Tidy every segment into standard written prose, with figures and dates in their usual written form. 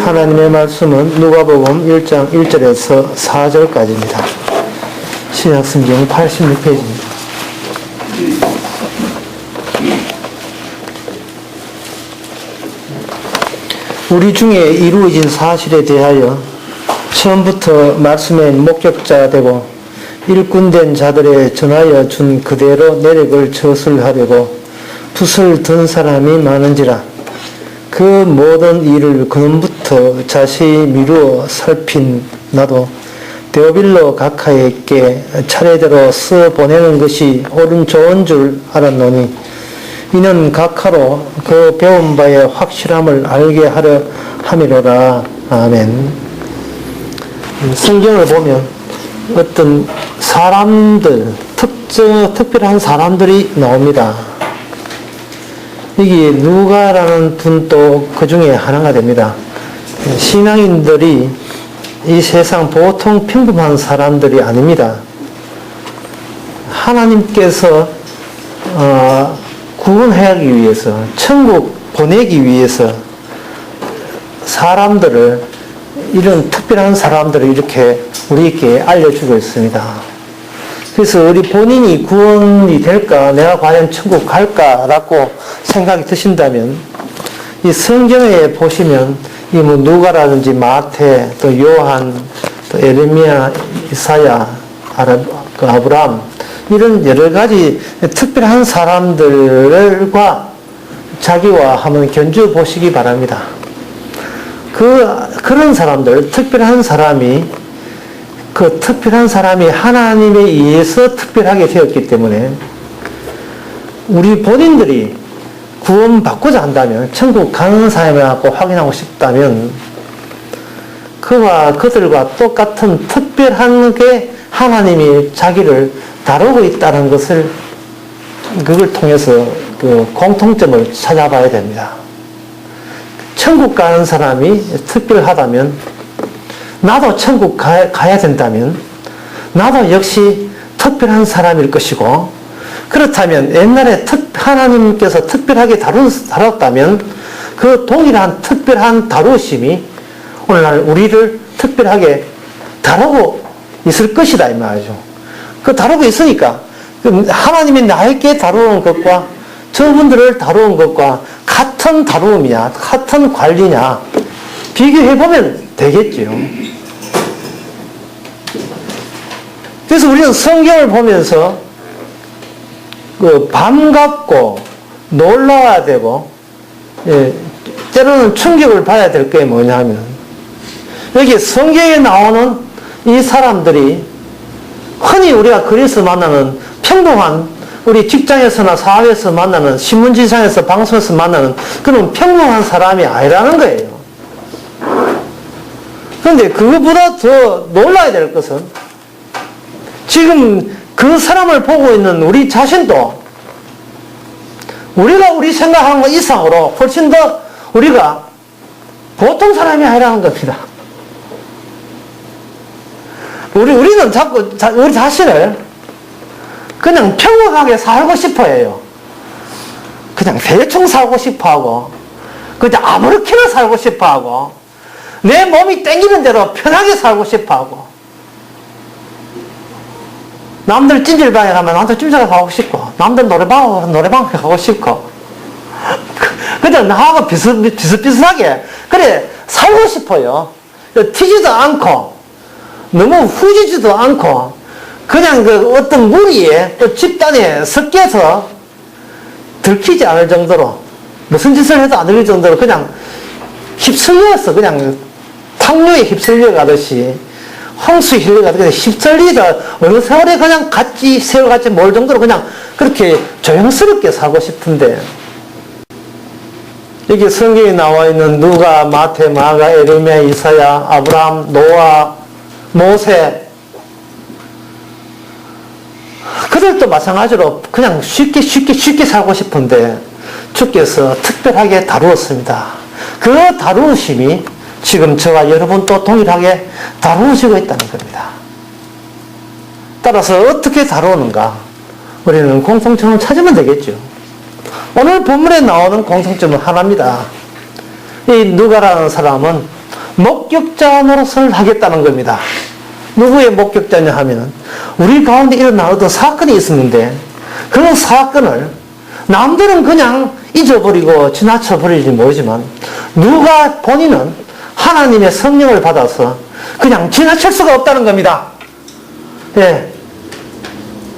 하나님의 말씀은 누가복음 1장 1절에서 4절까지입니다. 신약성경 86페이지입니다. 우리 중에 이루어진 사실에 대하여 처음부터 말씀의 목격자 되고 일꾼된 자들에 전하여 준 그대로 내력을 저술하려고 붓을 든 사람이 많은지라 그 모든 일을 근원부터 자세히 미루어 살핀 나도 데오빌로 각하에게 차례대로 써 보내는 것이 옳은 좋은 줄 알았노니 이는 각하로 그 배운 바의 확실함을 알게 하려 함이로라. 아멘. 성경을 보면 어떤 사람들, 특별한 사람들이 나옵니다. 여기 누가라는 분도 그 중에 하나가 됩니다. 신앙인들이 이 세상 보통 평범한 사람들이 아닙니다. 하나님께서 구원하기 위해서, 천국 보내기 위해서 사람들을, 이런 특별한 사람들을 이렇게 우리에게 알려주고 있습니다. 그래서 우리 본인이 구원이 될까, 내가 과연 천국 갈까라고 생각이 드신다면 이 성경에 보시면 이 뭐 누가라든지 마태, 또 요한, 또 에레미야, 이사야, 아브라함 이런 여러 가지 특별한 사람들과 자기와 한번 견주어 보시기 바랍니다. 그런 사람들, 특별한 사람이 하나님에 의해서 특별하게 되었기 때문에 우리 본인들이 구원받고자 한다면, 천국 가는 사람이라고 확인하고 싶다면 그들과 똑같은 특별한 게 하나님이 자기를 다루고 있다는 것을, 그걸 통해서 그 공통점을 찾아봐야 됩니다. 천국 가는 사람이 특별하다면, 나도 천국 가야 된다면 나도 역시 특별한 사람일 것이고, 그렇다면 옛날에 하나님께서 특별하게 다뤘다면 그 동일한 특별한 다루심이 오늘날 우리를 특별하게 다루고 있을 것이다 이 말이죠. 그 다루고 있으니까 하나님이 나에게 다루는 것과 저분들을 다루는 것과 같은 다루음이냐, 같은 관리냐 비교해보면 되겠죠. 그래서 우리는 성경을 보면서 반갑고 놀라야 되고, 때로는 충격을 받아야 될 게 뭐냐면, 여기 성경에 나오는 이 사람들이 흔히 우리가 그리스 만나는 평범한, 우리 직장에서나 사회에서 만나는, 신문지상에서 방송에서 만나는 그런 평범한 사람이 아니라는 거예요. 그런데 그것보다 더 놀라야 될 것은 지금 그 사람을 보고 있는 우리 자신도 우리 생각하는 것 이상으로 훨씬 더 우리가 보통 사람이 아니라는 겁니다. 우리는 자꾸 우리 자신을 그냥 평범하게 살고 싶어 해요. 그냥 대충 살고 싶어 하고, 그냥 아무렇게나 살고 싶어 하고, 내 몸이 땡기는 대로 편하게 살고 싶어 하고, 남들 찜질방에 가면 나도 찜질방에 가고 싶고, 남들 노래방에 가고 싶고, 그냥 나하고 비슷비슷하게 그래 살고 싶어요. 튀지도 않고 너무 후지지도 않고 그냥 그 어떤 무리에 또 집단에 섞여서 들키지 않을 정도로, 무슨 짓을 해도 안 들릴 정도로 그냥 휩쓸려서, 그냥 탕류에 휩쓸려 가듯이, 홍수에 흘려가듯이 그냥 휩쓸리다 어느 세월에 그냥 새우같이 몰 정도로 그냥 그렇게 조용스럽게 살고 싶은데, 여기 성경에 나와 있는 누가, 마태, 마가, 에레미야, 이사야, 아브라함, 노아, 모세, 그들도 마찬가지로 그냥 쉽게 살고 싶은데 주께서 특별하게 다루었습니다. 그 다루심이 지금 저와 여러분도 동일하게 다루시고 있다는 겁니다. 따라서 어떻게 다루는가, 우리는 공통점을 찾으면 되겠죠. 오늘 본문에 나오는 공통점은 하나입니다. 이 누가라는 사람은 목격자 노릇을 하겠다는 겁니다. 누구의 목격자냐 하면은 우리 가운데 일어난 어떤 사건이 있었는데 그런 사건을 남들은 그냥 잊어버리고 지나쳐버리지 모르지만 누가 본인은 하나님의 성령을 받아서 그냥 지나칠 수가 없다는 겁니다. 예.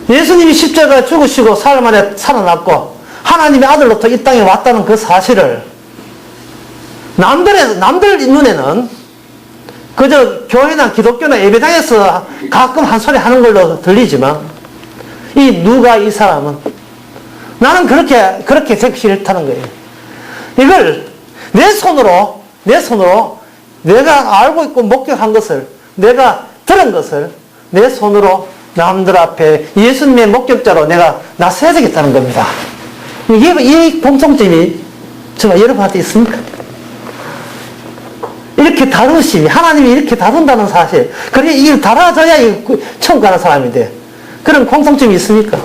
예수님이 십자가 죽으시고 사흘 만에 살아났고 하나님의 아들로부터 이 땅에 왔다는 그 사실을 남들 눈에는 그저 교회나 기독교나 예배당에서 가끔 한 소리 하는 걸로 들리지만 누가 이 사람은 나는 그렇게 되기 싫다는 거예요. 이걸 내 손으로 내가 알고 있고 목격한 것을 내가 들은 것을 내 손으로 남들 앞에 예수님의 목격자로 내가 나서야 되겠다는 겁니다. 이 공통점이 정말 여러분한테 있습니까? 이렇게 다루심이 하나님이 이렇게 다룬다는 사실 그래 이걸 달아줘야 천국 가는 사람인데 그런 공통점이 있습니까?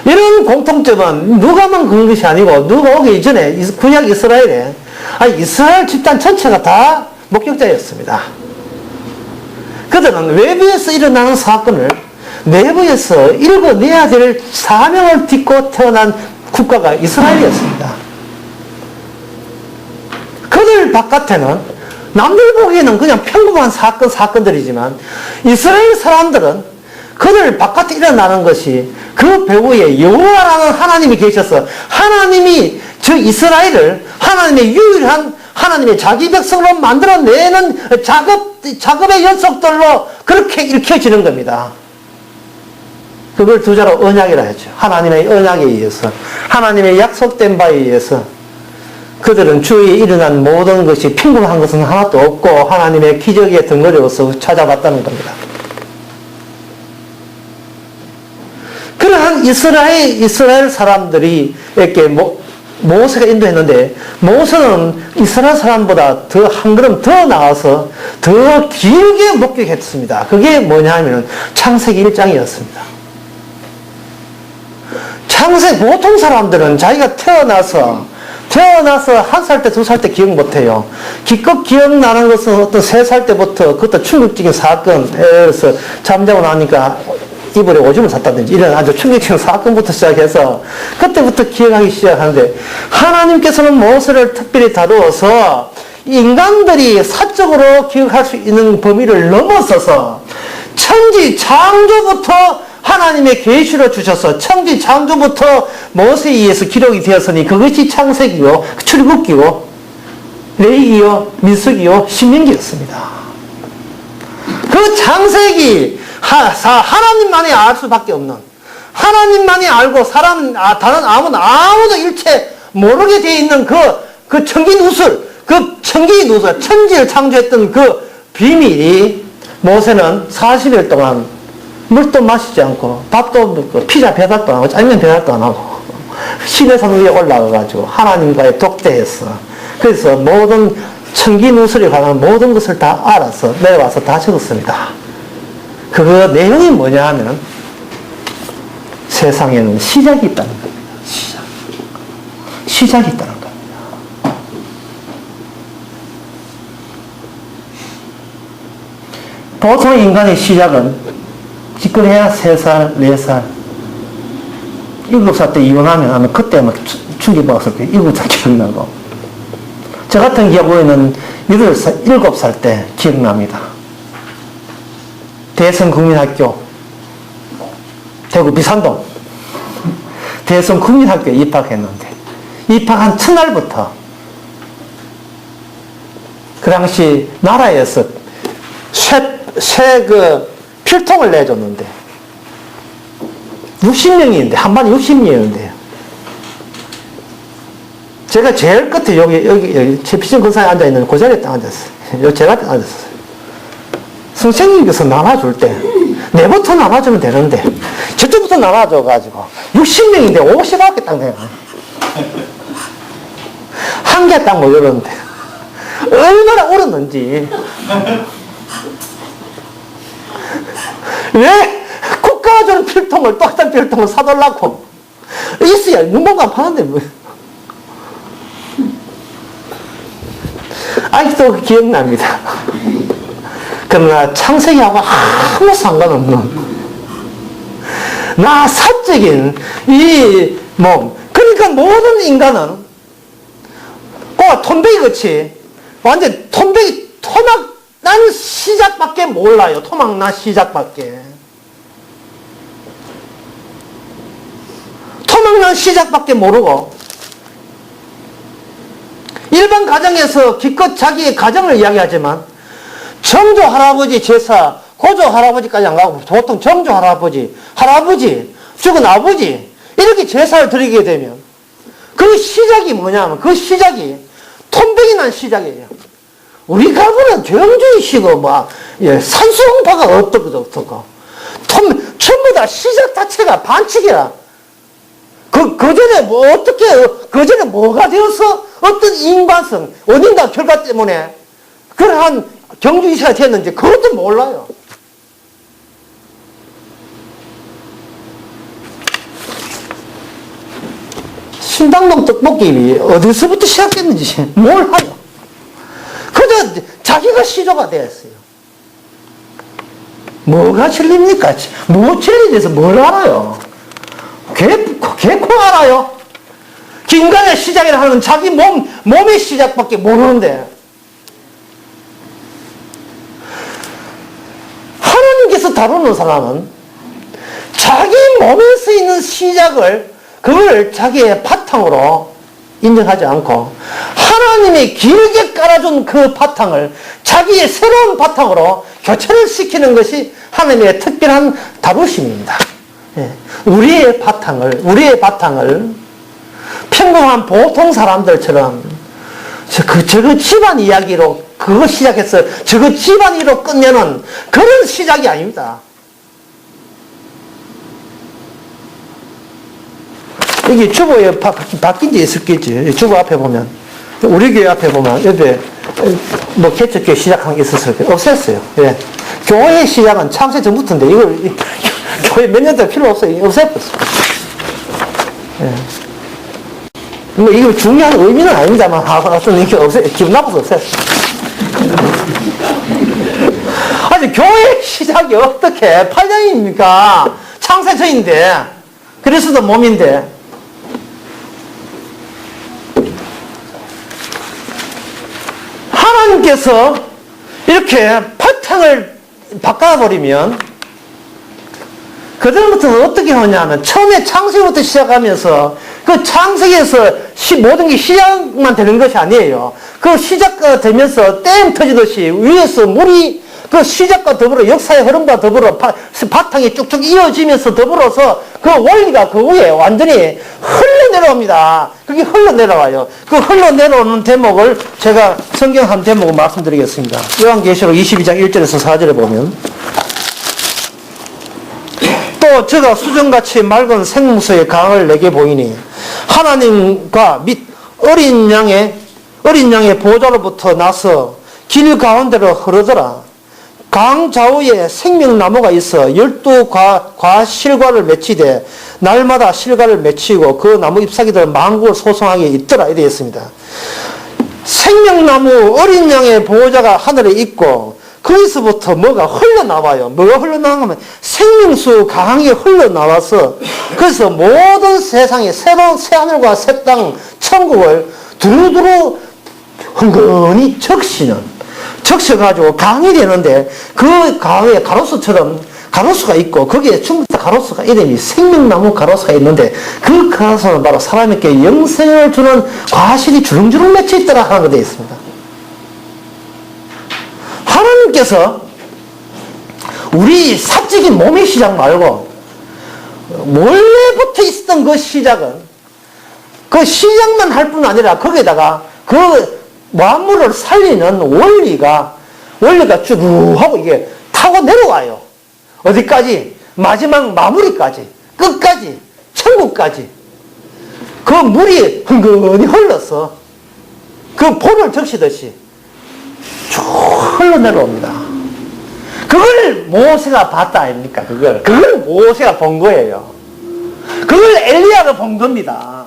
이런 공통점은 누가만 그런 것이 아니고 누가 오기 이전에 구약 이스라엘에 이스라엘 집단 전체가 다 목격자였습니다. 그들은 외부에서 일어나는 사건을 내부에서 읽어내야 될 사명을 딛고 태어난 국가가 이스라엘이었습니다. 그들 바깥에는 남들 보기에는 그냥 평범한 사건들이지만 이스라엘 사람들은 그들 바깥에 일어나는 것이 그 배후에 여호와라는 하나님이 계셔서 하나님이 저 이스라엘을 하나님의 유일한 하나님의 자기 백성으로 만들어내는 작업의 연속들로 그렇게 읽혀지는 겁니다. 그걸 두 자로 언약이라 했죠. 하나님의 언약에 의해서 하나님의 약속된 바에 의해서 그들은 주위에 일어난 모든 것이 평범한 것은 하나도 없고 하나님의 기적의 덩어리로서 찾아봤다는 겁니다. 그러한 이스라엘 사람들이 이렇게 모세가 인도했는데 모세는 이스라엘 사람보다 더 한 걸음 더 나아서 더 길게 목격했습니다. 그게 뭐냐 하면 창세기 1장이었습니다. 보통 사람들은 자기가 태어나서 1살 때, 2살 때 기억 못해요. 기껏 기억나는 것은 어떤 3살 때부터 그것도 충격적인 사건에서 잠자고 나니까 이불에 오줌을 쌌다든지 이런 아주 충격적인 사건부터 시작해서 그때부터 기억하기 시작하는데 하나님께서는 모세를 특별히 다루어서 인간들이 사적으로 기억할 수 있는 범위를 넘어서서 천지 창조부터 하나님의 계시로 주셔서 천지 창조부터 모세에 의해서 기록이 되었으니 그것이 창세기요, 출애굽기요, 레위기요, 민수기요, 신명기였습니다. 그 창세기 하나님만이 알 수밖에 없는 하나님만이 알고 다른 아무도 일체 모르게 되어 있는 그 천기누설 천지를 창조했던 그 비밀이 모세는 40일 동안 물도 마시지 않고 밥도 먹고 피자 배달도 안 하고 짜장면 배달도 안 하고 시내산 위에 올라가가지고 하나님과의 독대했어. 그래서 모든 천기누설에 관한 모든 것을 다 알아서 내려와서 다 적었습니다. 그 내용이 뭐냐 하면 세상에는 시작이 있다는 겁니다. 시작이 있다는 겁니다. 보통 인간의 시작은 기껏해야 3살, 4살, 7살 때 이혼하면 그때 막 충격받았을 거예요. 7살 기억나고. 저 같은 경우에는 7살 때 기억납니다. 대성국민학교, 대구 비산동 대성국민학교에 입학했는데 입학한 첫날부터 그 당시 나라에서 새 필통을 내줬는데 60명이었는데 한 반에 60명이었는데 제가 제일 끝에 여기 최피신 근사에 앉아있는 그 자리에 딱 앉았어요. 여기 제가 앉았어요. 선생님께서 나눠줄 때 내부터 나눠주면 되는데 저쪽부터 나눠줘가지고 60명인데 50밖에 딱 내가 한 개 딱 모여봤는데 얼마나 울었는지 왜 국가가 주는 필통을 똑같은 필통을 사달라고 있어야 눈보고 안 파는데 뭐 아직도 기억납니다. 그러나 창세기하고 아무 상관없는 나 사적인 이 몸. 그러니까 모든 인간은 꼭 톰배기 같이 완전 톰배기 토막 난 시작밖에 몰라요. 토막 난 시작밖에. 토막 난 시작밖에 모르고 일반 가정에서 기껏 자기의 가정을 이야기하지만 정조 할아버지 제사, 고조 할아버지까지 안 가고 보통 정조 할아버지, 할아버지, 죽은 아버지 이렇게 제사를 드리게 되면 그 시작이 뭐냐면 그 시작이 톰백이 난 시작이에요. 우리 가부는 조영주의시고 산수홍파가 어떻고 전부 다 시작 자체가 반칙이야. 그 전에 그 전에 뭐가 되어서 어떤 인과성, 원인과 결과 때문에 그러한 경주의식가 되었는지 그것도 몰라요. 신당동 떡볶이 어디서부터 시작했는지 몰라요. 그저 자기가 시조가 되었어요. 뭐가 진리입니까? 뭐 진리에 대해서 뭘 알아요? 개코 알아요? 인간의 시작이라 하는 자기 몸의 시작밖에 모르는데 하나님께서 다루는 사람은 자기 몸에서 있는 시작을 그걸 자기의 바탕으로 인정하지 않고 하나님이 길게 깔아준 그 바탕을 자기의 새로운 바탕으로 교체를 시키는 것이 하나님의 특별한 다루심입니다. 우리의 바탕을 평범한 보통 사람들처럼 저거 집안 이야기로 그거 시작해서 저거 집안 이로 끝내는 그런 시작이 아닙니다. 이게 주보에 바뀐 게 있었겠지. 주보 앞에 보면 우리 교회 앞에 보면 옆에 개척교회 시작한 게 있었어요. 없앴어요. 예. 교회 시작은 창세 전부터인데 이걸 교회 몇 년 동안 필요 없어요. 없앴어요. 예. 이거 중요한 의미는 아닙니다만 하여튼 이렇게 기분 나빠서 없어요. 아니 교회 시작이 어떻게 8장입니까? 창세전인데 그리스도 몸인데 하나님께서 이렇게 바탕을 바꿔버리면 그다음부터는 어떻게 하냐면 처음에 창세기부터 시작하면서 그 창세기에서 모든 게 시작만 되는 것이 아니에요. 그 시작가 되면서 댐 터지듯이 위에서 물이 그 시작과 더불어 역사의 흐름과 더불어 바탕이 쭉쭉 이어지면서 더불어서 그 원리가 그 위에 완전히 흘러내려옵니다. 그게 흘러내려와요. 그 흘러내려오는 대목을 제가 성경 한 대목을 말씀드리겠습니다. 요한계시록 22장 1절에서 4절에 보면 또 저가 수정같이 맑은 생명수의 강을 내게 보이니 하나님과 및 어린 양의 보좌로부터 나서 길 가운데로 흐르더라. 강 좌우에 생명나무가 있어 12 실과를 맺히되 날마다 실과를 맺히고 그 나무 잎사귀들은 만국을 소송하게 있더라 이래 있습니다. 생명나무 어린 양의 보호자가 하늘에 있고 거기서부터 뭐가 흘러나와요. 뭐가 흘러나오면 생명수 강이 흘러나와서 그래서 모든 세상에 새로운 새하늘과 새 땅 천국을 두루두루 흥건히 적셔가지고 강이 되는데 그 강에 가로수가 있고 거기에 충분히 가로수가 이름이 생명나무 가로수가 있는데 그 가로수는 바로 사람에게 영생을 주는 과실이 주렁주렁 맺혀 있더라 하는 거 되어 있습니다. 하나님께서 우리 사적인 몸의 시작 말고 원래부터 있었던 그 시작은 그 시작만 할 뿐 아니라 거기에다가 그 만물을 살리는 원리가 쭉 하고 이게 타고 내려와요. 어디까지? 마지막 마무리까지, 끝까지, 천국까지. 그 물이 흥건히 흘러서 그 볼을 적시듯이 쭉 흘러내려옵니다. 그걸 모세가 봤다 아닙니까? 그걸 모세가 본 거예요. 그걸 엘리야가 본 겁니다.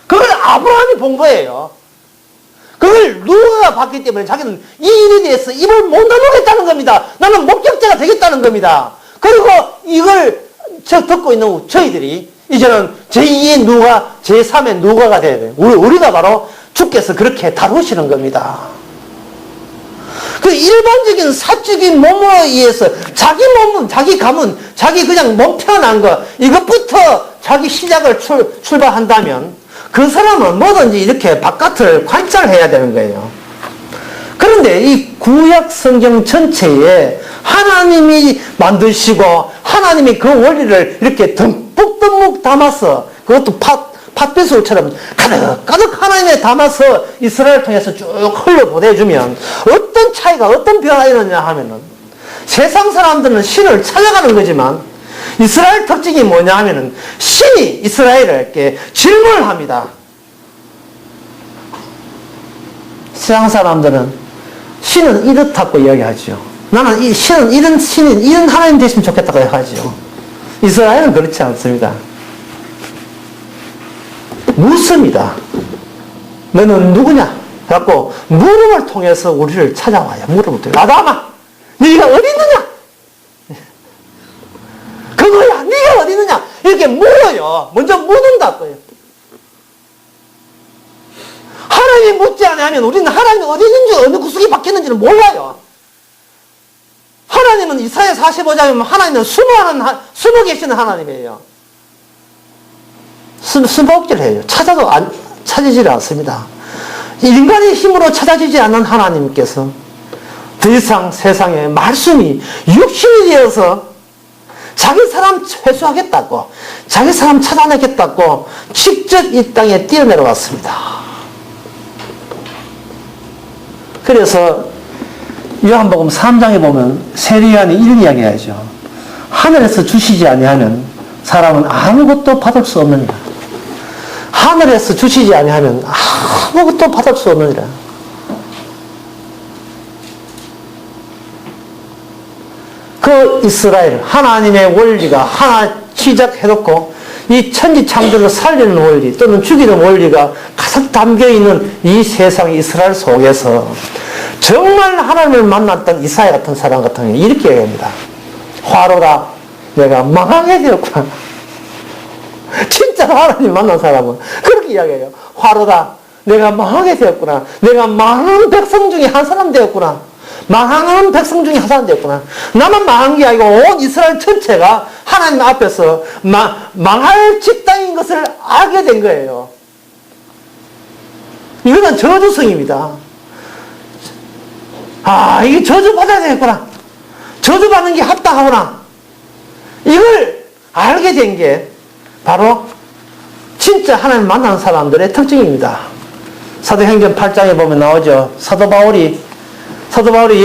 그걸 아브라함이 본 거예요. 그걸 누가 목적자가 봤기 때문에 자기는 이 일에 대해서 입을 못 다물겠다는 겁니다. 나는 목적자가 되겠다는 겁니다. 그리고 이걸 듣고 있는 저희들이 이제는 제2의 누가, 제3의 누가가 돼야 돼요. 우리가 바로 주께서 그렇게 다루시는 겁니다. 그 일반적인 사적인 몸으로 의해서 자기 몸은, 자기 감은, 자기 그냥 몸 편한 거, 이것부터 자기 시작을 출발한다면 그 사람은 뭐든지 이렇게 바깥을 관찰해야 되는 거예요. 그런데 이 구약 성경 전체에 하나님이 만드시고 하나님이 그 원리를 이렇게 듬뿍듬뿍 담아서 그것도 팥비술처럼 가득가득 하나님에 담아서 이스라엘을 통해서 쭉 흘러보내주면 어떤 차이가, 어떤 변화가 일어나냐 하면은 세상 사람들은 신을 찾아가는 거지만 이스라엘 특징이 뭐냐 하면은 신이 이스라엘에게 질문을 합니다. 세상 사람들은 신은 이렇다고 이야기하죠. 나는 이 신은 이런 하나님 되시면 좋겠다고 하죠. 이스라엘은 그렇지 않습니다. 묻습니다. 너는 누구냐? 그래갖고 물음을 통해서 우리를 찾아와요. 물음을 통해서. 아담아, 네가 어디 있느냐? 그거야, 네가 어디 있느냐? 이렇게 물어요. 먼저 묻는다고요. 하나님이 묻지 않으면 우리는 하나님이 어디 있는지 어느 구석에 박혔는지는 몰라요. 하나님은 이사야 45장이면 하나님은 숨어 계시는 하나님이에요. 숨바꼭질해요. 찾아도 찾아지지 않습니다. 인간의 힘으로 찾아지지 않는 하나님께서 더 이상 세상에 말씀이 육신이 되어서 자기 사람 회수하겠다고, 자기 사람 찾아내겠다고 직접 이 땅에 뛰어내려왔습니다. 그래서 요한복음 3장에 보면 세리요한이 이런 이야기 하죠. 하늘에서 주시지 아니하면 사람은 아무것도 받을 수 없느니라. 하늘에서 주시지 아니하면 아무것도 받을 수 없느니라. 그 이스라엘, 하나님의 원리가 하나 시작해놓고 이 천지창조를 살리는 원리 또는 죽이는 원리가 가득 담겨있는 이 세상 이스라엘 속에서 정말 하나님을 만났던 이사야 같은 사람 같은 경우에 이렇게 얘기합니다. 화로다, 내가 망하게 되었구나. 진짜로 하나님 만난 사람은 그렇게 이야기해요. 화로다, 내가 망하게 되었구나. 내가 많은 백성 중에 한 사람 되었구나. 망하는 백성 중에 한 사람 되었구나. 나만 망한 게 아니고 온 이스라엘 전체가 하나님 앞에서 망할 집단인 것을 알게 된 거예요. 이거는 저주성입니다. 이게 저주받아야 되겠구나. 저주받는 게 합당하구나. 이걸 알게 된 게 바로 진짜 하나님 만나는 사람들의 특징입니다. 사도행전 8장에 보면 나오죠. 사도 바울이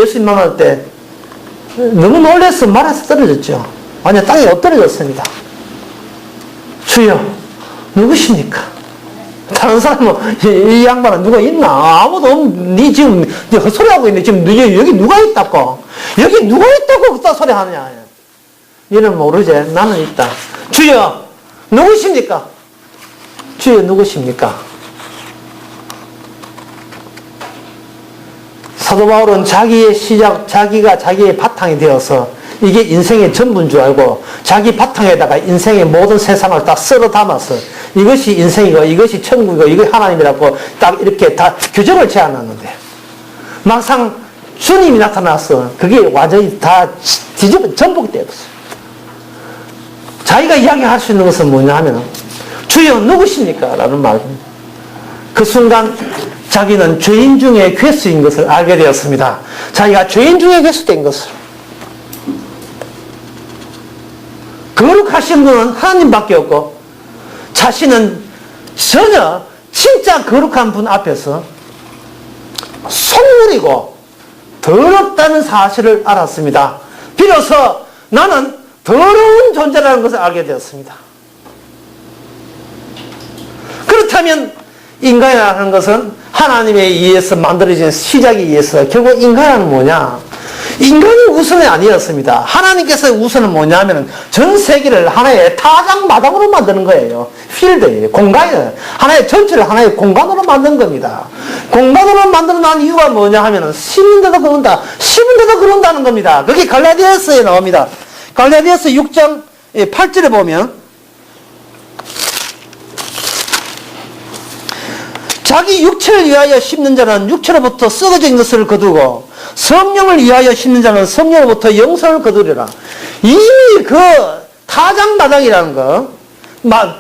예수님 만날 때 너무 놀라서 말에서 떨어졌죠. 완전 땅에 엎드려졌습니다. 주여, 누구십니까? 다른 사람은 이 양반은 누가 있나? 아무도 없는, 니 지금 헛소리하고 있는데 지금 여기 누가 있다고? 여기 누가 있다고 그따 소리 하느냐? 얘는 모르지. 나는 있다. 주여, 누구십니까? 주여, 누구십니까? 사도 바울은 자기가 자기의 바탕이 되어서 이게 인생의 전부인 줄 알고 자기 바탕에다가 인생의 모든 세상을 다 쓸어 담아서 이것이 인생이고 이것이 천국이고 이것이 하나님이라고 딱 이렇게 다 규정을 제안하는데 막상 주님이 나타나서 그게 완전히 다 전복되었어요. 자기가 이야기할 수 있는 것은 뭐냐 하면 주여 누구십니까? 라는 말입니다. 그 순간 자기는 죄인 중에 괴수인 것을 알게 되었습니다. 자기가 죄인 중에 괴수된 것을. 거룩하신 분은 하나님밖에 없고 자신은 전혀 진짜 거룩한 분 앞에서 속물이고 더럽다는 사실을 알았습니다. 비로소 나는 더러운 존재라는 것을 알게 되었습니다. 그렇다면 인간이라는 것은 하나님에 의해서 만들어진 시작에 의해서 결국 인간은 뭐냐? 인간이 우선이 아니었습니다. 하나님께서 우선은 뭐냐면 전 세계를 하나의 타작마당으로 만드는 거예요. 필드예요. 공간이에요. 하나의 전체를 하나의 공간으로 만든 겁니다. 공간으로 만드는 이유가 뭐냐 하면은 심은데도 그런다. 심은데도 그런다는 겁니다. 그게 갈라디아서에 나옵니다. 갈라디아서 6장 8절에 보면 자기 육체를 위하여 심는 자는 육체로부터 썩어진 것을 거두고 성령을 위하여 심는 자는 성령으로부터 영생을 거두리라. 이미 그 타작마당이라는 거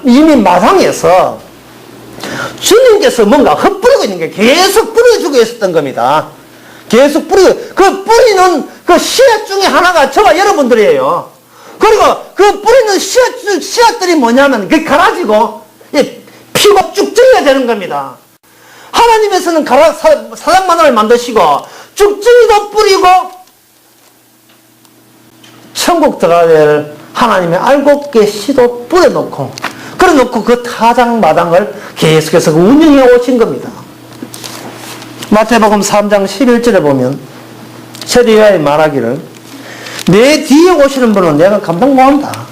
이미 마당에서 주님께서 뭔가 흩뿌리고 있는 게 계속 뿌려주고 있었던 겁니다. 계속 그 뿌리는 그 씨앗 중에 하나가 저와 여러분들이에요. 그리고 그 뿌리는 씨앗들이 뭐냐면 그게 갈아지고 피고 쭉정이가 되는 겁니다. 하나님께서는 사장마당을 만드시고 쭉정이도 뿌리고 천국 들어가야 될 하나님의 알곡의 씨도 뿌려놓고 그래놓고 그 타작마당을 계속해서 운영해 오신 겁니다. 마태복음 3장 11절에 보면 세리야의 말하기를 내 뒤에 오시는 분은 내가 감당 못한다.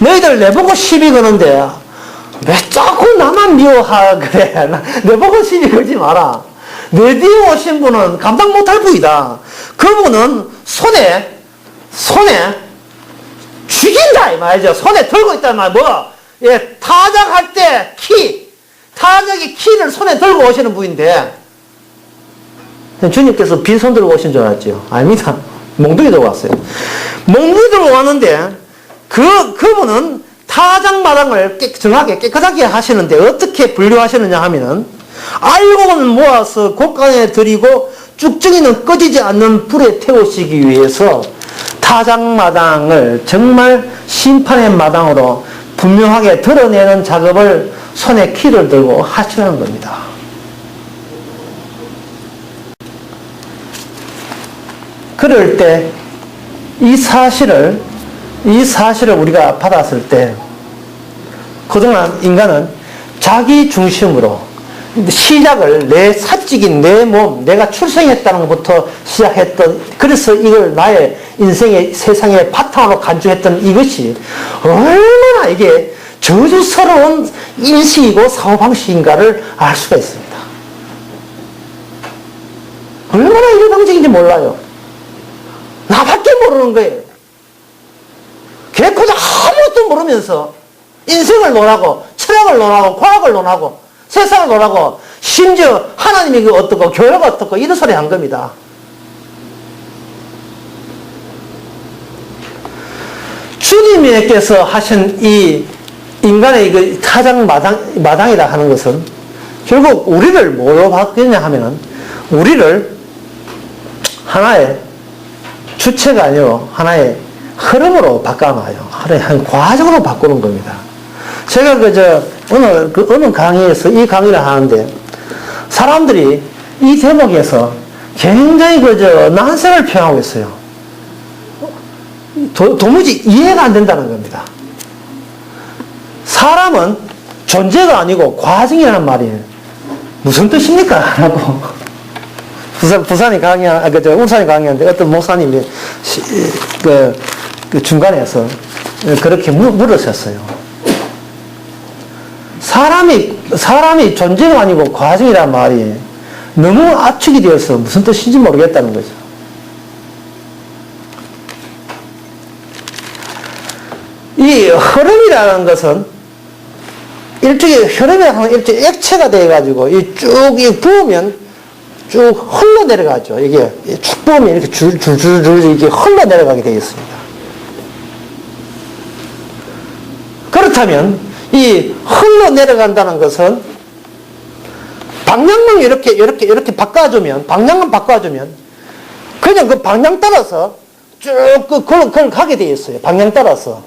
너희들 내보고 시비 거는데 왜 자꾸 나만 미워하 그래. 내보고 시비 걸지 마라. 내 뒤에 오신 분은 감당 못할 분이다. 그분은 손에 죽인다 이 말이죠. 손에 들고 있단 말 타작할 때 타작의 키를 손에 들고 오시는 분인데 주님께서 빈손 들고 오신 줄 알았죠. 아닙니다. 몽둥이 들고 왔어요. 몽둥이 들고 왔는데 그분은 타작마당을 정하게 깨끗하게 하시는데 어떻게 분류하시느냐 하면은 알곡은 모아서 곳간에 들이고 쭉정이는 꺼지지 않는 불에 태우시기 위해서 타작마당을 정말 심판의 마당으로 분명하게 드러내는 작업을 손에 키를 들고 하시는 겁니다. 그럴 때 이 사실을 우리가 받았을 때 그동안 인간은 자기 중심으로 시작을 내 사직인 내 몸, 내가 출생했다는 것부터 시작했던 그래서 이걸 나의 인생의 세상의 바탕으로 간주했던 이것이 얼마나 이게 저주스러운 인식이고 사고방식인가를 알 수가 있습니다. 얼마나 일방적인지 몰라요. 나밖에 모르는 거예요. 개코자 아무것도 모르면서 인생을 논하고 철학을 논하고 과학을 논하고 세상을 논하고 심지어 하나님이 어떻고 교회가 어떻고 이런 소리 한 겁니다. 주님께서 하신 이 인간의 그 타작마당이라 하는 것은 결국 우리를 뭐로 바뀌냐 하면은 우리를 하나의 주체가 아니고 하나의 흐름으로 바꿔놔요. 하나의 한 과정으로 바꾸는 겁니다. 제가 어느 강의에서 이 강의를 하는데 사람들이 이 제목에서 굉장히 난세를 표현하고 있어요. 도무지 이해가 안 된다는 겁니다. 사람은 존재가 아니고 과정이라는 말이에요. 무슨 뜻입니까? 라고. 울산에 강의하는데 어떤 목사님이 그 중간에서 그렇게 물으셨어요. 사람이 존재가 아니고 과정이란 말이 너무 압축이 되어서 무슨 뜻인지 모르겠다는 거죠. 이 흐름이라는 것은 일종의 흐름이라는 일종의 액체가 돼가지고 쭉 부으면 쭉 흘러내려가죠. 이게 쭉 부으면 이렇게 줄줄줄 이렇게 흘러내려가게 되어 있습니다. 그렇다면 이 흘러내려간다는 것은 방향만 이렇게 바꿔주면 그냥 그 방향 따라서 쭉 그걸 가게 되어 있어요. 방향 따라서.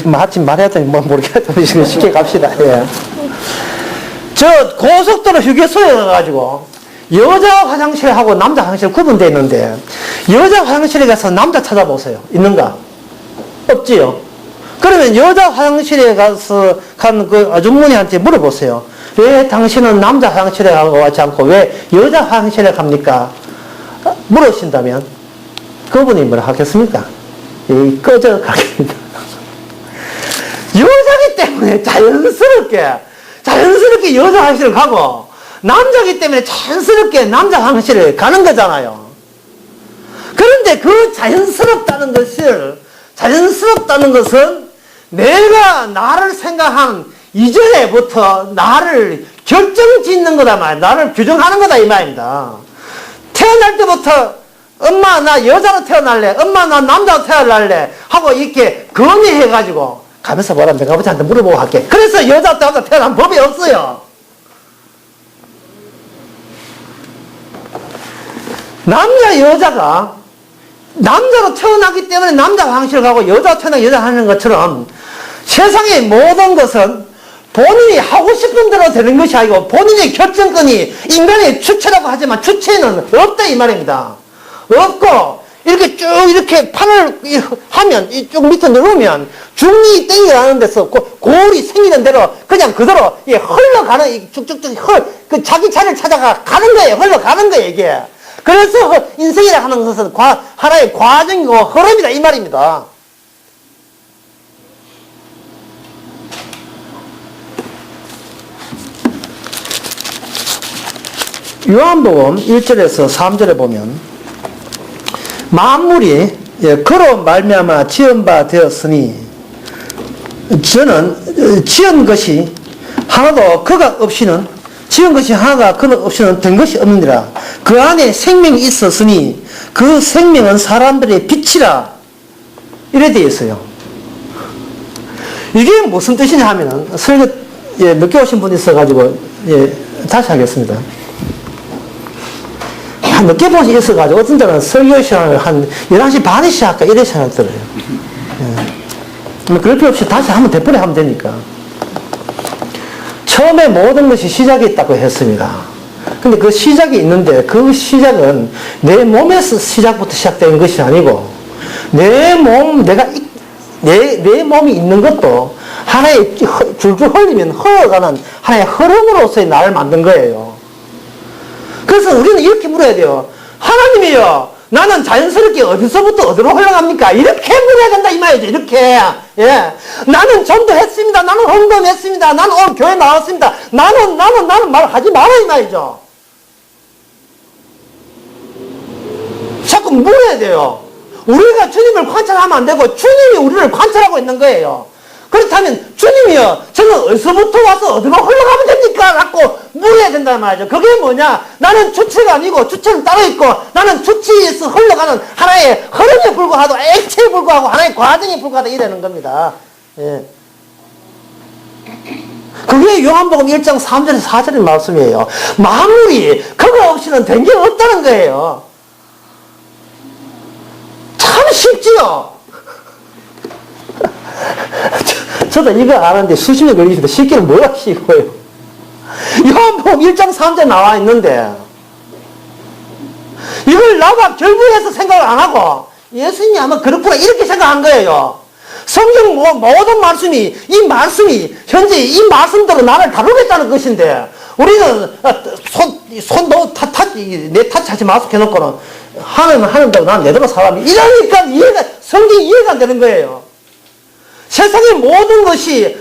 마침 말해야 되니 모르겠다. 쉽게 갑시다. 예. 저 고속도로 휴게소에 가가지고 여자 화장실하고 남자 화장실 구분되어 있는데 여자 화장실에 가서 남자 찾아보세요. 있는가? 없지요. 그러면 여자 화장실에 가서 간 그 아주머니한테 물어보세요. 왜 당신은 남자 화장실에 가지 않고 왜 여자 화장실에 갑니까? 물으신다면 그분이 뭐라 하겠습니까? 꺼져 가겠습니다. 여자기 때문에 자연스럽게 여자 화장실을 가고 남자기 때문에 자연스럽게 남자 화장실을 가는 거잖아요. 그런데 그 자연스럽다는 것은 내가 나를 생각한 이전에부터 나를 결정짓는 거다 말이야. 나를 규정하는 거다 이 말입니다. 태어날 때부터 엄마 나 여자로 태어날래, 엄마 나 남자로 태어날래 하고 이렇게 건의해가지고 가면서 뭐라 내가 아버지한테 물어보고 할게. 그래서 여자 남자 태어난 법이 없어요. 남자 여자가 남자로 태어나기 때문에 남자 화장실 가고 여자로 태어나기 여자 하는 것처럼 세상의 모든 것은 본인이 하고 싶은 대로 되는 것이 아니고 본인의 결정권이 인간의 주체라고 하지만 주체는 없다 이 말입니다. 없고 이렇게 쭉 이렇게 판을 하면 이쪽 밑에 누르면 중이 땡겨가는 데서 골이 생기는 대로 그냥 그대로 흘러가는 쭉쭉쭉 그 자기 자리를 찾아가 가는 거예요. 흘러가는 거예요 이게. 그래서 인생이라 하는 것은 하나의 과정이고 흐름이다 이 말입니다. 요한복음 1절에서 3절에 보면 만물이 그로 말미암아 지은 바 되었으니 저는 지은 것이 하나도 그가 없이는 지은 것이 하나가 그가 없이는 된 것이 없느니라. 그 안에 생명이 있었으니 그 생명은 사람들의 빛이라 이래 되어 있어요. 이게 무슨 뜻이냐 하면은 설교 늦게 오신 분이 있어가지고 다시 하겠습니다. 늦게 보시 있어가지고 어떤 때는 설교 시간을 한 11시 반에 시작할까 이래 생각 들어요. 그럴 필요 없이 다시 한번 되풀이 하면 되니까. 처음에 모든 것이 시작이 있다고 했습니다. 근데 그 시작이 있는데 그 시작은 내 몸에서 시작부터 시작된 것이 아니고 내 몸이 있는 것도 하나의 줄줄 흘리면 흘러가는 하나의 흐름으로서의 나를 만든 거예요. 그래서 우리는 이렇게 물어야 돼요. 하나님이요, 나는 자연스럽게 어디서부터 어디로 흘러갑니까? 이렇게 물어야 된다 이 말이죠. 이렇게. 예. 나는 전도했습니다. 나는 헌금했습니다. 나는 오늘 교회 나왔습니다. 나는 말을 하지 마라 이 말이죠. 자꾸 물어야 돼요. 우리가 주님을 관찰하면 안 되고 주님이 우리를 관찰하고 있는 거예요. 그렇다면 주님이요, 저는 어디서부터 와서 어디로 흘러가면 됩니까? 라고 물어야 된다는 말이죠. 그게 뭐냐? 나는 주체가 아니고 주체는 따로 있고 나는 주체에서 흘러가는 하나의 흐름에 불과하고 액체에 불과하고 하나의 과정에 불과하다 이러는 겁니다. 예. 그게 요한복음 1장 3절에서 4절의 말씀이에요. 만물이 그거 없이는 된 게 없다는 거예요. 참 쉽지요? 저도 이거 아는데 수십 년 걸리시는데 쉽게는 뭐가 쉬고요. 요한복음 1장 3절에 나와 있는데 이걸 나가 결부해서 생각을 안 하고 예수님이 아마 그렇구나 이렇게 생각한 거예요. 성경 모든 말씀이 현재 이 말씀대로 나를 다루겠다는 것인데 우리는 내 탓하지 마소 해놓고는 하는 대로 난 내대로 살아면 이러니까 성경이 이해가 안 되는 거예요. 세상의 모든 것이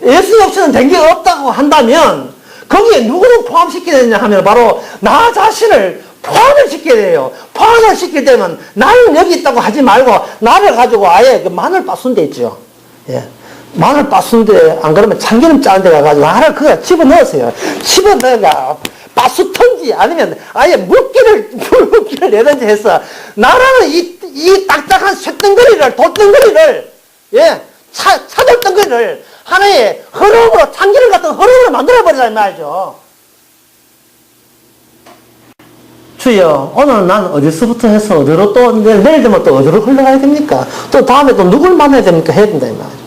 예수님 없이는 된 게 없다고 한다면 거기에 누구를 포함시켜야 되냐 하면 바로 나 자신을 포함을 시켜야 돼요. 포함을 시킬 때면 나는 여기 있다고 하지 말고 나를 가지고 아예 그 마늘 빠순데 있죠. 예. 마늘 빠순데 안 그러면 참기름 짜는 데 가가지고 나를 그거 집어넣으세요. 집어넣어가 빠수턴지 아니면 아예 물기를 내든지 해서 나라는 이 딱딱한 쇳덩거리를 돌덩거리를 차돌덩거리를 하나의 흐름으로 참기름 같은 흐름으로 만들어버리란 말이죠. 주여, 오늘 난 어디서부터 해서 어디로 또 내일 되면 또 어디로 흘러가야 됩니까? 또 다음에 또 누굴 만나야 됩니까? 해야 된다 이 말이죠.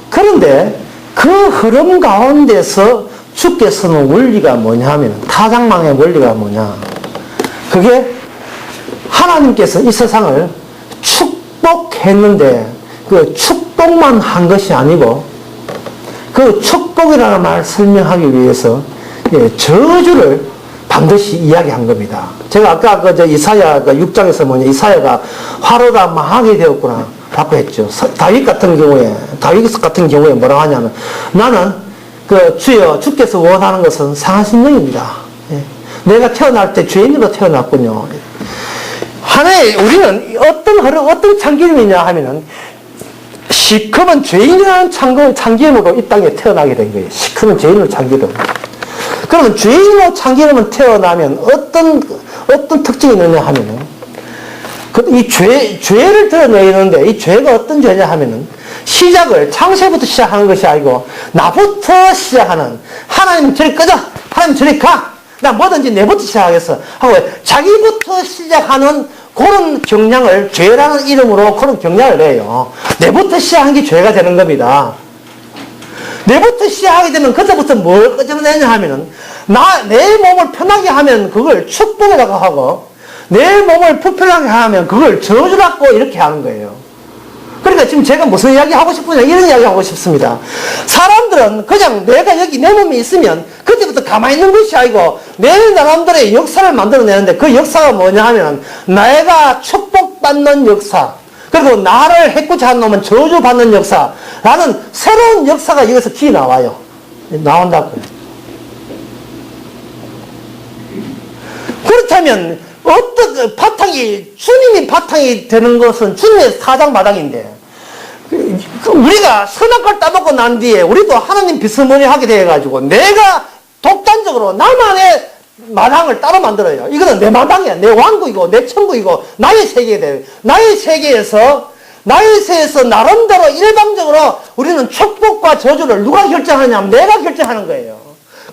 그런데 그 흐름 가운데서 주께서는 원리가 뭐냐 하면 타작망의 원리가 뭐냐, 그게 하나님께서 이 세상을 축복했는데 그 축복만 한 것이 아니고 그 축복이라는 말을 설명하기 위해서 예, 저주를 반드시 이야기한 겁니다. 제가 아까 이사야 6장에서 이사야가 화로가 망하게 되었구나 라고 했죠. 다윗 같은 경우에 뭐라 하냐면, 나는 주여, 주께서 원하는 것은 상한 심령입니다. 예. 내가 태어날 때 죄인으로 태어났군요. 하나의, 우리는 어떤 참기름이냐 하면은, 시커먼 죄인이라는 참기름으로 이 땅에 태어나게 된 거예요. 시커먼 죄인으로 참기름. 그러면 죄인으로 참기름은 태어나면 어떤 특징이 있느냐 하면은, 이 죄를 드러내는데, 이 죄가 어떤 죄냐 하면은, 시작을 창세부터 시작하는 것이 아니고, 나부터 시작하는, 하나님 저리 꺼져! 하나님 저리 가! 나 뭐든지 내부터 시작하겠어. 하고, 자기부터 시작하는 그런 경향을, 죄라는 이름으로 그런 경향을 내요. 내부터 시작한 게 죄가 되는 겁니다. 내부터 시작하게 되면 그때부터 뭘 끄집어내냐 하면은, 내 몸을 편하게 하면 그걸 축복이라고 하고, 내 몸을 불편하게 하면 그걸 저주라고 이렇게 하는 거예요. 그러니까 지금 제가 무슨 이야기 하고 싶으냐, 이런 이야기 하고 싶습니다. 사람들은 그냥 내가 여기 내 몸에 있으면 그때부터 가만히 있는 것이 아니고 내 나름대로의 역사를 만들어내는데, 그 역사가 뭐냐 하면 내가 축복받는 역사, 그리고 나를 해코지 한 놈은 저주받는 역사라는 새로운 역사가 여기서 뒤에 나와요. 나온다고요. 그렇다면 주님이 바탕이 되는 것은 주님의 사장마당인데, 우리가 선악과를 따먹고 난 뒤에 우리도 하나님 비스무리 하게 돼가지고 내가 독단적으로 나만의 마당을 따로 만들어요. 이거는 내 마당이야. 내 왕국이고 내 천국이고 나의 세계에 대해. 나의 세계에서 나름대로 일방적으로 우리는 축복과 저주를 누가 결정하냐 하면 내가 결정하는 거예요.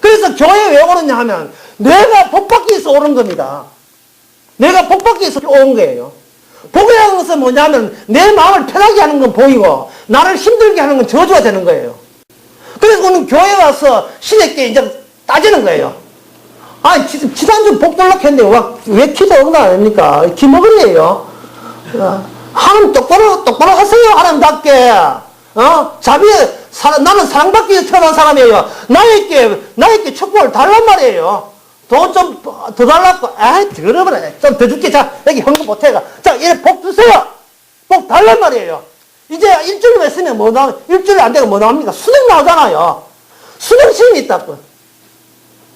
그래서 교회에 왜 오느냐 하면 내가 복 받기 위해서 오는 겁니다. 내가 복 받기 위해서 온 거예요. 복이라는 것은 뭐냐면 내 마음을 편하게 하는 건 복이고 나를 힘들게 하는 건 저주가 되는 거예요. 그래서 오늘 교회에 와서 신에게 이제 따지는 거예요. 지난주 복 달라고 했는데 왜 기도 응답 안 합니까? 기먹으래요. 하나님 똑바로 하세요. 하나님답게. 나는 사랑받기 위해서 태어난 사람이에요. 나에게 축복을 달란 말이에요. 돈 좀 더 달라고. 들어버려. 좀 더 줄게. 자, 여기 헌금 못해가. 자, 이래 복 주세요. 복 달란 말이에요. 이제 일주일 했으면 일주일 안 되고 뭐 나옵니까? 수능 나오잖아요. 수능 시험이 있다고.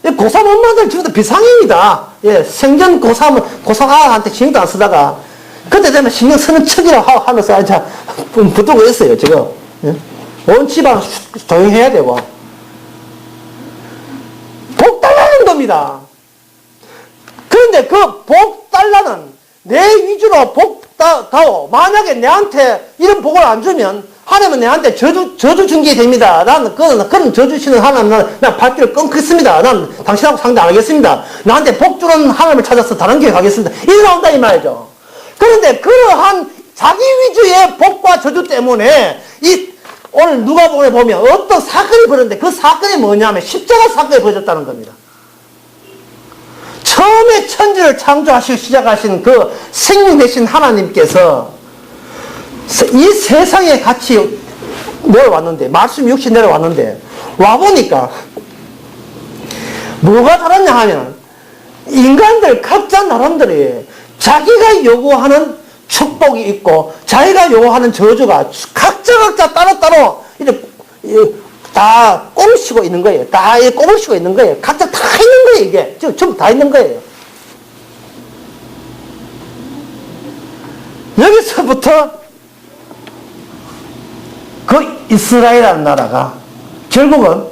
고3 엄마들 지금도 비상입니다. 예, 생전 고3 아한테 신경도 안 쓰다가, 그때 되면 신경 쓰는 척이라고 하면서, 붙들고 있어요, 지금. 예? 온 집안 조용히 해야 되고. 복 달라는 겁니다. 그런데 그 복 달라는 내 위주로 복 다오. 만약에 내한테 이런 복을 안 주면 하나님은 내한테 저주 준게 됩니다. 나는 그런 저주 주시는 하나님은 난 발길을 끊겠습니다. 난 당신하고 상대 안 하겠습니다. 나한테 복 주는 하나님을 찾아서 다른 교회 가겠습니다. 이래 나온다 이 말이죠. 그런데 그러한 자기 위주의 복과 저주 때문에 오늘 누가복음에 보면 어떤 사건이 벌어졌는데 그 사건이 뭐냐면 십자가 사건이 벌어졌다는 겁니다. 처음에 천지를 창조하시고 시작하신 그 생명 되신 하나님께서 이 세상에 같이 내려왔는데, 말씀 육신 내려왔는데, 와보니까 뭐가 다르냐 하면 인간들 각자 나름대로 자기가 요구하는 축복이 있고 자기가 요구하는 저주가 각자 따로따로 다 꼼을 쉬고 있는 거예요. 다 꼼을 쉬고 있는 거예요. 각자 다 있는 거예요. 이게 전부 다 있는 거예요. 여기서부터 그 이스라엘이라는 나라가 결국은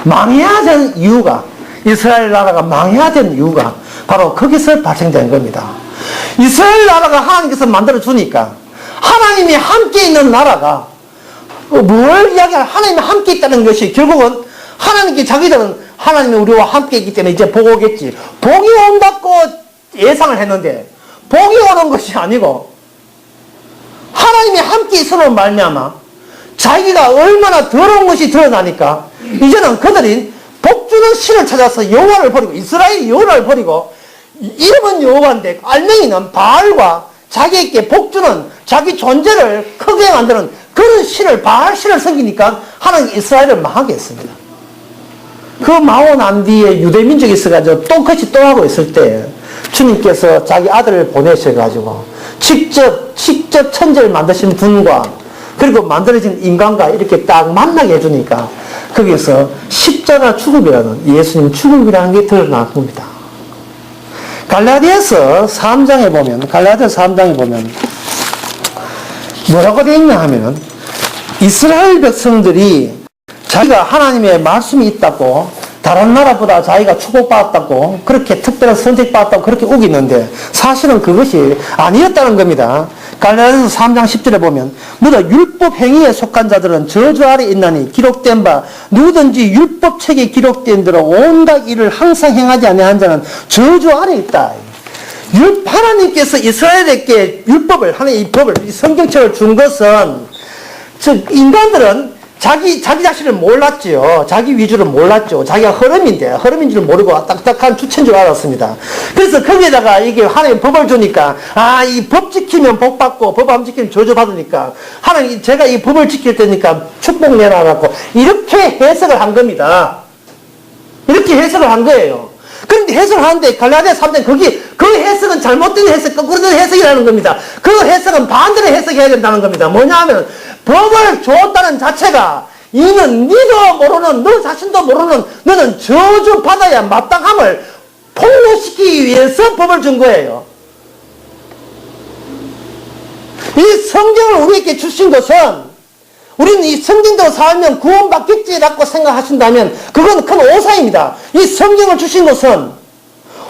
망해야 되는 이유가, 이스라엘 나라가 망해야 되는 이유가 바로 거기서 발생된 겁니다. 이스라엘 나라가 하나님께서 만들어주니까 하나님이 함께 있는 나라가 뭘 이야기하냐, 하나님이 함께 있다는 것이 결국은 하나님께 자기들은 하나님이 우리와 함께 있기 때문에 이제 복 오겠지, 복이 온다고 예상을 했는데 복이 오는 것이 아니고 하나님이 함께 있으로 말미암아 자기가 얼마나 더러운 것이 드러나니까 이제는 그들이 복주는 신을 찾아서 여호와를 버리고, 이스라엘이 여호와를 버리고, 이름은 여호와인데 알맹이는 바알과 자기에게 복주는 자기 존재를 크게 만드는 그런 신을, 바알 신을 섬기니까 하나님 이스라엘을 망하게 했습니다. 그 마오 난 뒤에 유대민족이 있어가지고 똥같이 똥하고 있을 때 주님께서 자기 아들을 보내셔가지고 직접 천지를 만드신 분과 그리고 만들어진 인간과 이렇게 딱 만나게 해주니까 거기서 십자가 죽음이라는 예수님 죽음이라는 게 드러난 겁니다. 갈라디아서 3장에 보면 뭐라고 되어 있냐 하면은 이스라엘 백성들이 자기가 하나님의 말씀이 있다고 다른 나라보다 자기가 축복받았다고 그렇게 특별한 선택받았다고 그렇게 우기는데 사실은 그것이 아니었다는 겁니다. 갈라디아서 3장 10절에 보면 모두 율법 행위에 속한 자들은 저주 아래 있나니 기록된 바 누구든지 율법책에 기록된 대로 온갖 일을 항상 행하지 아니한 자는 저주 아래 있다. 하나님께서 이스라엘에게 율법을 하나님의 이 법을 이 성경책을 준 것은 즉 인간들은 자기 자신을 몰랐지요. 자기 위주를 몰랐죠. 자기가 흐름인 줄 모르고 딱딱한 주체인 줄 알았습니다. 그래서 거기에다가 이게 하나님 법을 주니까, 이 법 지키면 복 받고, 법 안 지키면 저주 받으니까, 하나님, 제가 이 법을 지킬 테니까 축복 내놔갖고, 이렇게 해석을 한 겁니다. 이렇게 해석을 한 거예요. 그런데 해석을 하는데, 갈라디아 3장, 그 해석은 잘못된 해석, 거꾸로 된 해석이라는 겁니다. 그 해석은 반대로 해석해야 된다는 겁니다. 뭐냐 하면, 법을 주었다는 자체가 이는 니도 모르는 너 자신도 모르는 너는 저주받아야 마땅함을 폭로시키기 위해서 법을 준 거예요. 이 성경을 우리에게 주신 것은 우리는 이 성경대로 살면 구원받겠지라고 생각하신다면 그건 큰 오산입니다. 이 성경을 주신 것은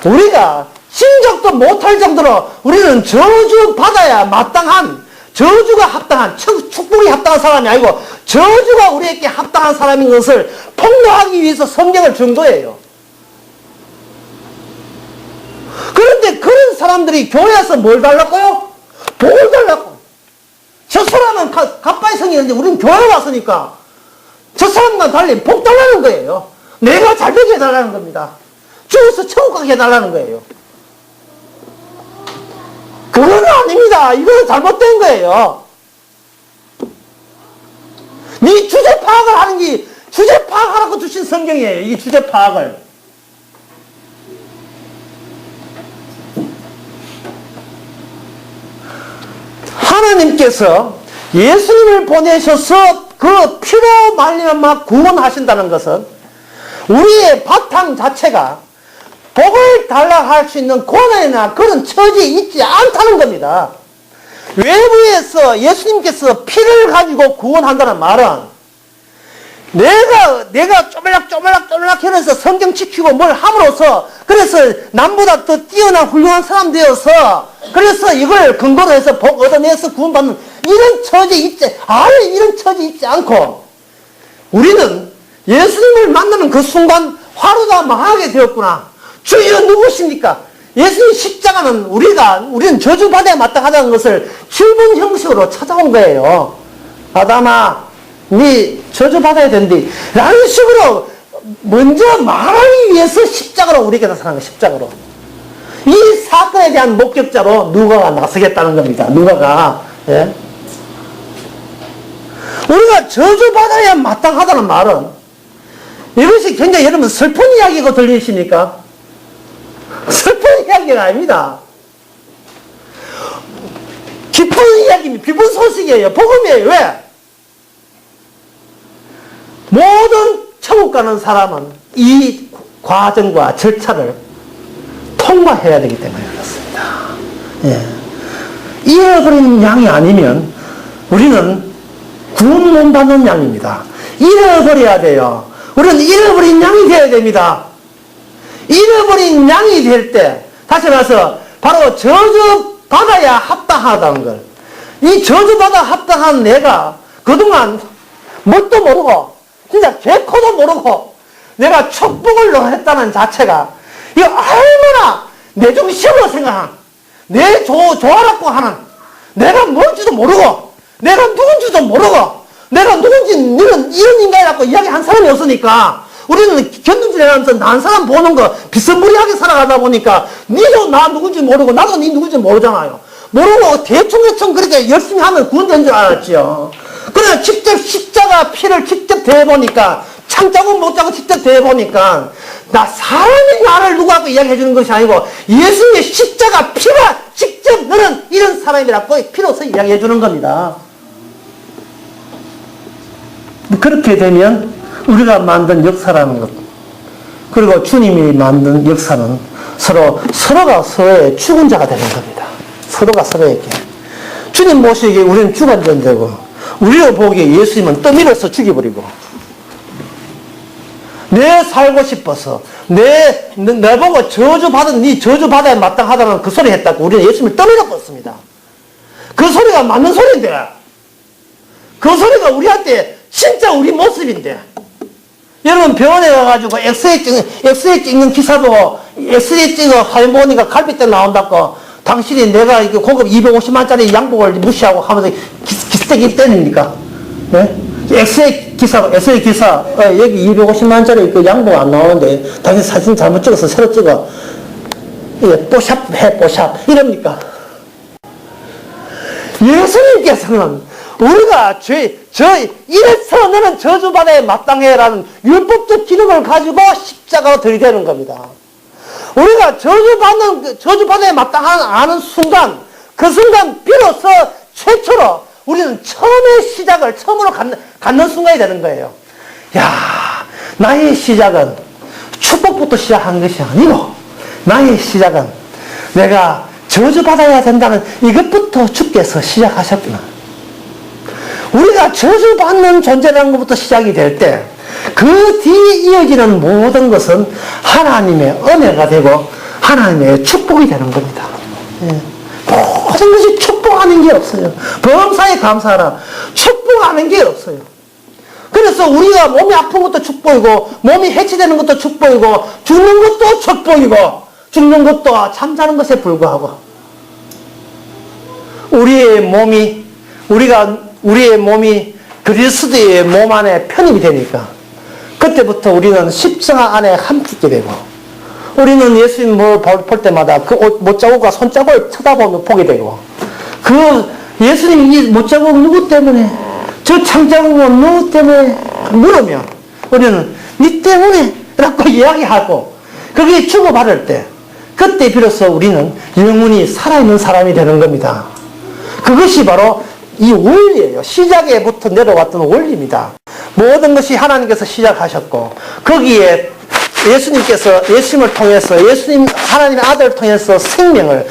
우리가 생각도 못할 정도로 우리는 저주받아야 마땅한 저주가 합당한, 축복이 합당한 사람이 아니고 저주가 우리에게 합당한 사람인 것을 폭로하기 위해서 성경을 준 거예요. 그런데 그런 사람들이 교회에서 뭘 달라고요? 복을 달라고. 저 사람은 가빠이 성이는데 우리는 교회에 왔으니까 저 사람과 달리 복 달라는 거예요. 내가 잘 되게 해달라는 겁니다. 죽어서 천국 가게 해달라는 거예요. 그건 아닙니다. 이건 잘못된 거예요. 네 주제 파악을 하는 게 주제 파악하라고 주신 성경이에요. 이 주제 파악을. 하나님께서 예수님을 보내셔서 그 피로 말미암아 구원하신다는 것은 우리의 바탕 자체가 복을 달라 할 수 있는 고난이나 그런 처지에 있지 않다는 겁니다. 외부에서 예수님께서 피를 가지고 구원한다는 말은 내가 쪼물락 해서 성경 지키고 뭘 함으로써 그래서 남보다 더 뛰어난 훌륭한 사람 되어서 그래서 이걸 근거로 해서 복 얻어내서 구원받는 이런 처지에 있지 않고 우리는 예수님을 만나는 그 순간 화로가 망하게 되었구나. 주여 누구십니까? 예수님 십자가는 우리는 저주받아야 마땅하다는 것을 질문 형식으로 찾아온 거예요. 아담아, 네 저주받아야 된대. 라는 식으로 먼저 말하기 위해서 십자가로 우리에게 나타난 거예요. 십자가로. 이 사건에 대한 목격자로 누가가 나서겠다는 겁니다. 누가가. 예? 우리가 저주받아야 마땅하다는 말은 이것이 굉장히 여러분 슬픈 이야기고 들리십니까? 슬픈 이야기가 아닙니다. 기쁜 이야기입니다. 기쁜 소식이에요. 복음이에요. 왜? 모든 천국 가는 사람은 이 과정과 절차를 통과해야 되기 때문에 그렇습니다. 예. 잃어버린 양이 아니면 우리는 구원 못 받는 양입니다. 잃어버려야 돼요. 우리는 잃어버린 양이 되어야 됩니다. 잃어버린 양이 될 때, 다시 말해서, 바로 저주받아야 합당하다는 걸. 이 저주받아 합당한 내가 그동안 뭣도 모르고, 진짜 개코도 모르고, 내가 축복을 했다는 자체가, 이거 얼마나 내 중심으로 생각한, 내 좋아라고 하는, 내가 뭔지도 모르고, 내가 누군지도 모르고, 내가 누군지, 이런 인간이라고 이야기한 사람이 없으니까, 우리는 견눈질하면서 난 사람 보는 거 비스무리하게 살아가다 보니까 니도 나 누군지 모르고 나도 니 누군지 모르잖아요. 모르고 대충 그렇게 열심히 하면 구원된 줄 알았지요. 그러나 직접 십자가 피를 직접 대보니까 참 창자고 못자고 직접 대해보니까 사람이 나를 누구하고 이야기해 주는 것이 아니고 예수님의 십자가 피가 직접 너는 이런 사람이라고 피로서 이야기해 주는 겁니다. 그렇게 되면 우리가 만든 역사라는 것, 그리고 주님이 만든 역사는 서로가 서로의 죽은 자가 되는 겁니다. 서로가 서로에게. 주님 모시기에 우리는 죽은 존재고, 우리가 보기에 예수님은 떠밀어서 죽여버리고, 내 살고 싶어서, 내 보고 저주받은 네 저주받아야 마땅하다는 그 소리 했다고 우리는 예수님을 떠밀어 뻗습니다. 그 소리가 맞는 소리인데, 그 소리가 우리한테 진짜 우리 모습인데, 여러분 병원에 가가지고 엑스레이 찍는 기사도 엑스레이 찍어 화면 보니까 갈비뼈 나온다고 당신이 내가 이게 고급 250만짜리 양복을 무시하고 하면서 기스tek이 때립니까? 네? 엑스레이 기사, 여기 250만짜리 그 양복 안 나오는데 당신 사진 잘못 찍어서 새로 찍어. 뽀샵 해, 뽀샵. 이럽니까? 예수님께서는 우리가 이래서 너는 저주받아야 마땅해라는 율법적 기능을 가지고 십자가로 들이대는 겁니다. 우리가 저주받아야 마땅한 순간, 그 순간 비로소 최초로 우리는 처음으로 갖는 순간이 되는 거예요. 야, 나의 시작은 축복부터 시작한 것이 아니고, 나의 시작은 내가 저주받아야 된다는 이것부터 주께서 시작하셨구나. 우리가 저주받는 존재라는 것부터 시작이 될 때, 그 뒤에 이어지는 모든 것은 하나님의 은혜가 되고, 하나님의 축복이 되는 겁니다. 모든 것이 축복하는 게 없어요. 범사에 감사하라. 축복하는 게 없어요. 그래서 우리가 몸이 아픈 것도 축복이고, 몸이 해치되는 것도 축복이고, 죽는 것도 축복이고, 죽는 것도 잠자는 것에 불과하고, 우리의 몸이 그리스도의 몸 안에 편입이 되니까 그때부터 우리는 십자가 안에 함께 되고, 우리는 예수님 볼 때마다 그 못자국과 손자국을 쳐다보며 보게 되고, 그 예수님 이 못자국 누구 때문에, 저 창자국은 누구 때문에 물으면 우리는 네 때문에 라고 이야기하고, 그게 주고받을 때 그때 비로소 우리는 영원히 살아있는 사람이 되는 겁니다. 그것이 바로 이 원리예요. 시작에부터 내려왔던 원리입니다. 모든 것이 하나님께서 시작하셨고, 거기에 예수님을 통해서, 하나님의 아들을 통해서 생명을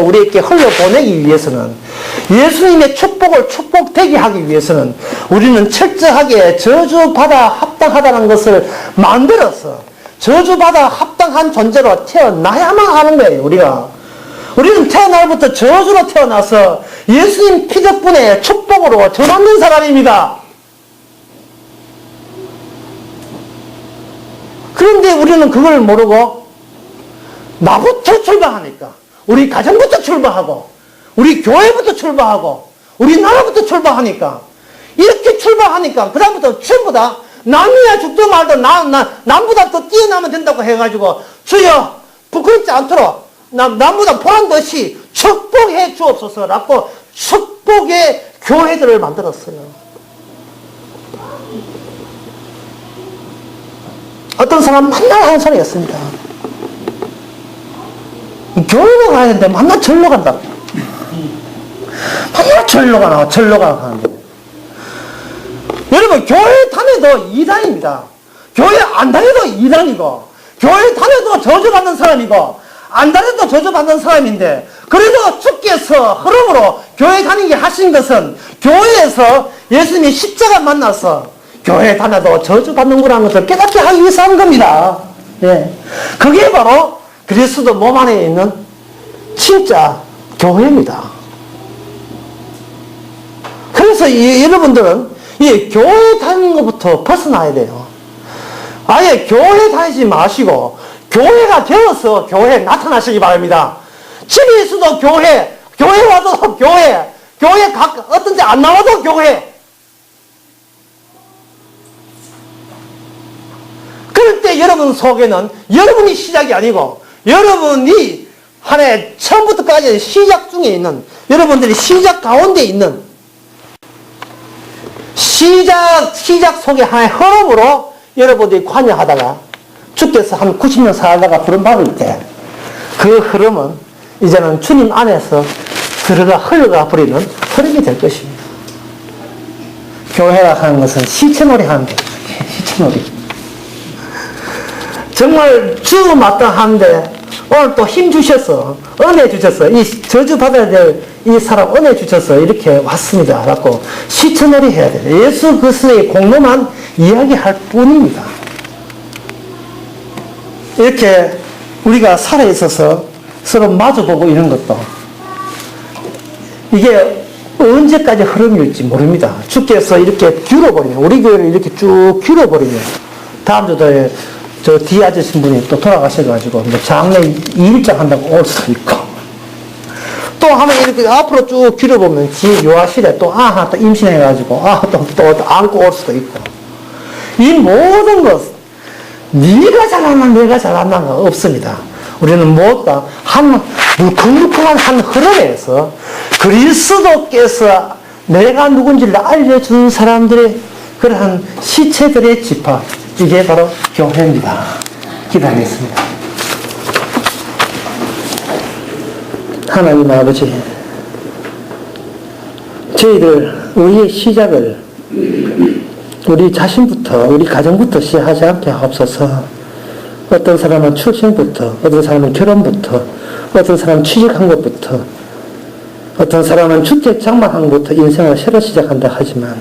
우리에게 흘려보내기 위해서는, 예수님의 축복되게 하기 위해서는 우리는 철저하게 저주받아 합당하다는 것을 만들어서 저주받아 합당한 존재로 태어나야만 하는 거예요, 우리는 태어날부터 저주로 태어나서 예수님 피 덕분에 축복으로 전환된 사람입니다. 그런데 우리는 그걸 모르고 나부터 출발하니까, 우리 가정부터 출발하고, 우리 교회부터 출발하고, 우리 나라부터 출발하니까, 이렇게 출발하니까 그 다음부터 전부 다 남이야 죽도 말도 남보다 더 뛰어나면 된다고 해가지고, 주여 부끄럽지 않도록 남보다 보란듯이 축복해 주옵소서라고 축복의 교회들을 만들었어요. 어떤 사람 만날 하는 소리였습니다. 교회로 가야 되는데 만날 절로 간다. 만날 절로 가는데. 여러분, 교회 다녀도 이단입니다. 교회 안 다녀도 이단이고, 교회 다녀도 저주받는 사람이고, 안 다녀도 저주받는 사람인데, 그래도 주께서 흐름으로 교회 다니게 하신 것은 교회에서 예수님이 십자가 만나서 교회 다녀도 저주받는구라는 것을 깨닫게 하기 위해서 하는 겁니다. 예. 그게 바로 그리스도 몸 안에 있는 진짜 교회입니다. 그래서 여러분들은 이 교회 다니는 것부터 벗어나야 돼요. 아예 교회 다니지 마시고 교회가 되어서 교회에 나타나시기 바랍니다. 집에 있어도 교회 와도 교회 어떤 데 안 나와도 교회. 그럴 때 여러분 속에는 여러분이 시작이 아니고, 여러분이 한 해 처음부터까지 시작 중에 있는, 여러분들이 시작 가운데 있는 시작 속에 하나의 흐름으로 여러분들이 관여하다가 주께서 한 90년 살다가 부름받을 때 그 흐름은 이제는 주님 안에서 흘러가 버리는 흐름이 될 것입니다. 교회라 하는 것은 시체놀이 하는 거예요. 시체놀이. 정말 주 마땅한데 오늘 또 힘 주셔서 은혜 주셔서 이 저주 받아야 될 이 사람 은혜 주셔서 이렇게 왔습니다. 라고 시체놀이 해야 돼요. 예수 그리스도의 공로만 이야기할 뿐입니다. 이렇게 우리가 살아있어서 서로 마주보고 이런 것도 이게 언제까지 흐름일지 모릅니다. 주께서 이렇게 길어버리면, 우리 교회를 이렇게 쭉 길어버리면, 다음 주에 저 뒤에 앉으신 분이 또 돌아가셔가지고, 장례 2일장 한다고 올 수도 있고, 또 하면 이렇게 앞으로 쭉 길어보면, 뒤에 요하실에 또 또 임신해가지고, 또 안고 올 수도 있고, 이 모든 것, 네가 잘하나 내가 잘하나가 없습니다. 우리는 모두 다 물컹물컹한 한 흐름에서 그리스도께서 내가 누군지를 알려준 사람들의 그러한 시체들의 집합, 이게 바로 교회입니다. 기도하겠습니다. 하나님 아버지, 저희들 우리의 시작을 우리 자신부터, 우리 가정부터 시작하지 않게 하옵소서. 어떤 사람은 출생부터, 어떤 사람은 결혼부터, 어떤 사람은 취직한 것부터, 어떤 사람은 주택 장만한 것부터 인생을 새로 시작한다 하지만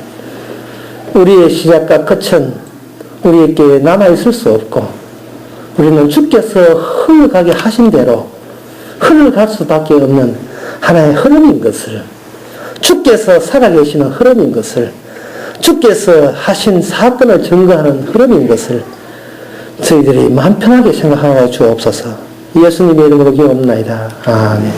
우리의 시작과 끝은 우리에게 남아있을 수 없고 우리는 주께서 흘러가게 하신 대로 흘러갈 수밖에 없는 하나의 흐름인 것을, 주께서 살아계시는 흐름인 것을, 주께서 하신 사건을 증거하는 흐름인 것을 저희들이 마음 편하게 생각하여 주옵소서. 예수님의 이름으로 기도합니다. 아멘.